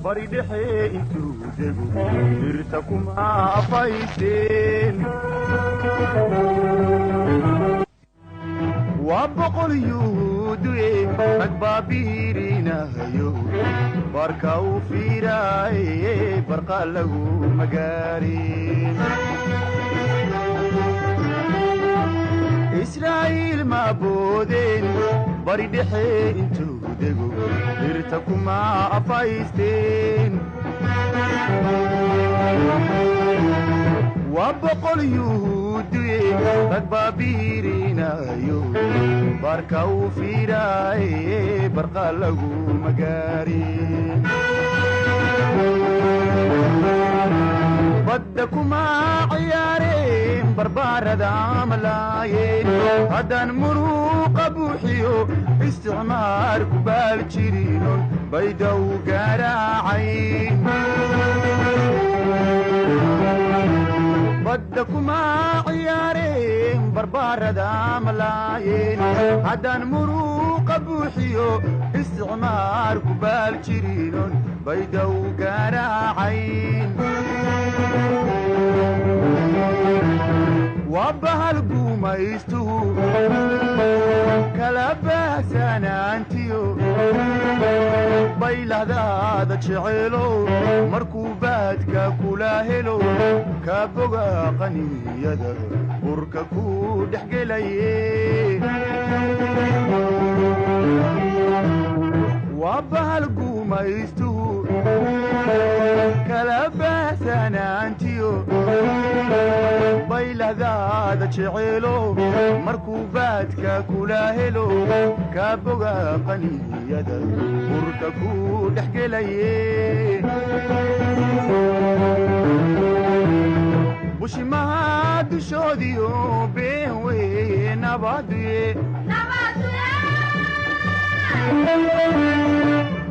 baridhexe intuu dego dirta kuma afaysteen waa boqol yuhuuduye rag baabiirinahayo barka u fiiraaye barqa lagu magaarin israa'iil ma boodeen baridhexe intuu dego dirta kuma afaysteen waa boqol yuhuuduye rag baabiirinayo barka u fiiraaye barqa lagu magaarin badda kuma ciyaareen barbaarada malaayeen haddaan muruuqa buuxiyo isticmaar ku baal jirinon baydow garaacayn badda kuma ciyaareen barbaarada malaayeen haddaan muruuqa buuxiyo isticmaar ku baal jirinon baydow garaacayn waa bahal gumaystuhu kala baahsanaantiyo baylahdaada jeceelow markuu baadka kula helo ka boga qaniyada burka ku dhex gelaye waa bahal gumaystuhu kala baahsanaantiyo baylahdaada jeceelow markuu baadka kula helo ka boga qaniyada burka ku dhex gelaye bushimaha dushoodiyo been weye nabaduye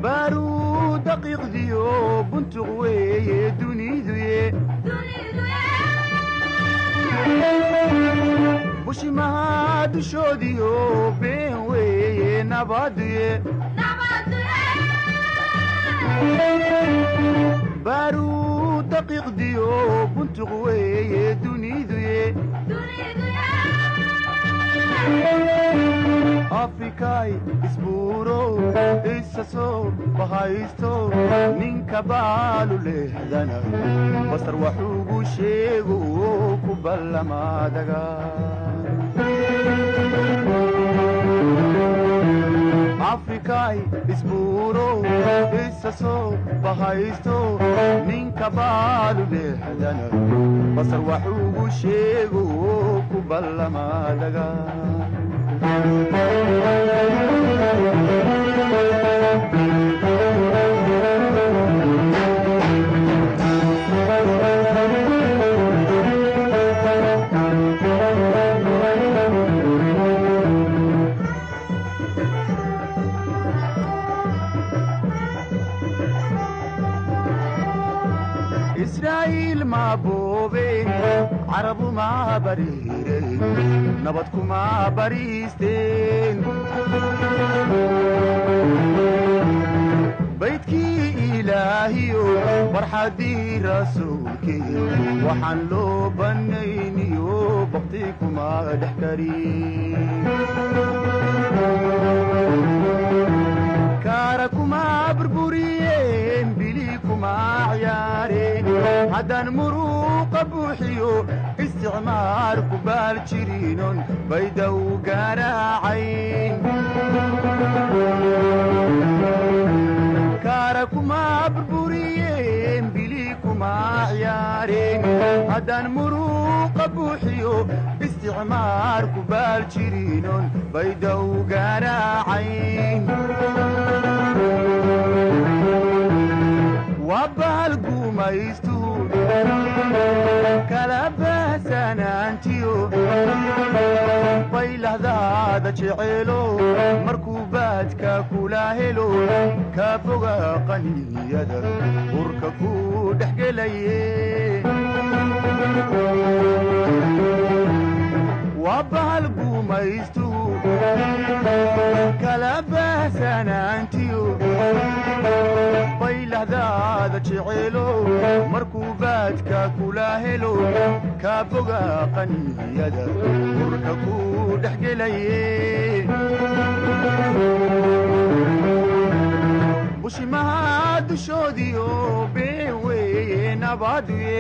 baaruu daqiiqdiyo buntuq weeye duniduye bushimaha dushoodiyo been weeye nabaduye baaruu daqiiqdiyo buntuq weeye duniduye afrikay isbuuro isa soo bahaysto ninka baalu lehdana basar waxuugu sheego ku ballamaadaga afrikay isbuuro isa soo bahaysto ninka baalu lehdana basar waxuugu sheego ku ballamaadaga إسرائيل ما بوبين عرب ما بريرين نبض ما بريستين بيتكي إلهيو فرحدي رسولكي وحن لو بنينيو بقتيكما دحكرين كاركما بربوريين بليكما عيارين هدان مروق بوحيو استعمار كبال جرينون بيدو قراعين كاركما بربوريين بليكما عيارين هدان مروق بوحيو استعمار كبال جرينون بيدو قراعين وبالقو ما يستو كلا بهسانانتيو بيله ذا جعيلو مركوبات كاكولا هيلو كافوغا قنيدا ورككو دحقليه وبالقو ما يستو كلا بهسانانتيو baylahdaada jeceelo markuu baadka kula helo kaa foga qaniyada urka ku dhexgelaye bushimaha dushoodiyo been weeye nabaduye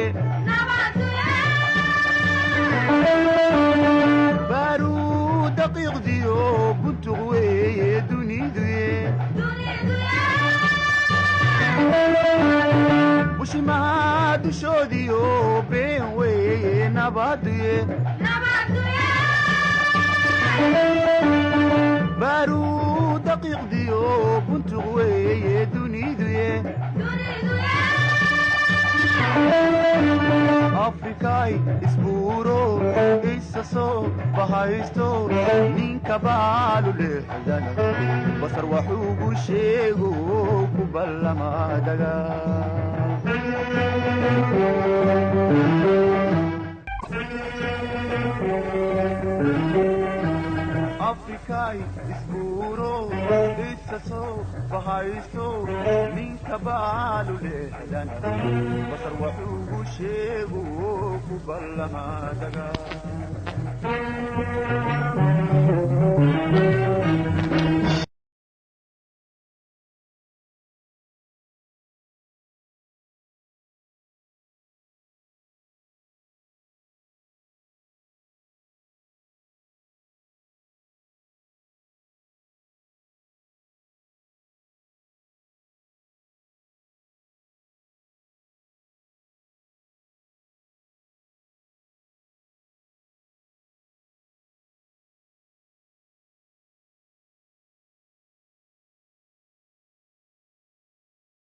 baaruu daqiiqdiyo buntuq weeye duniduye bushimaha dushoodiyo been weeye nabaduye baaruu daqiiqdiyo buntuq weeye duniduye afrikay isbuuro isa soo bahaysto ninka baalu leexdana basar waxuugu sheego ku ballamadaga afrikay isbuuro isa soo bahaysto ninka baalu leexdana basar waxuugu sheego ku ballamadaga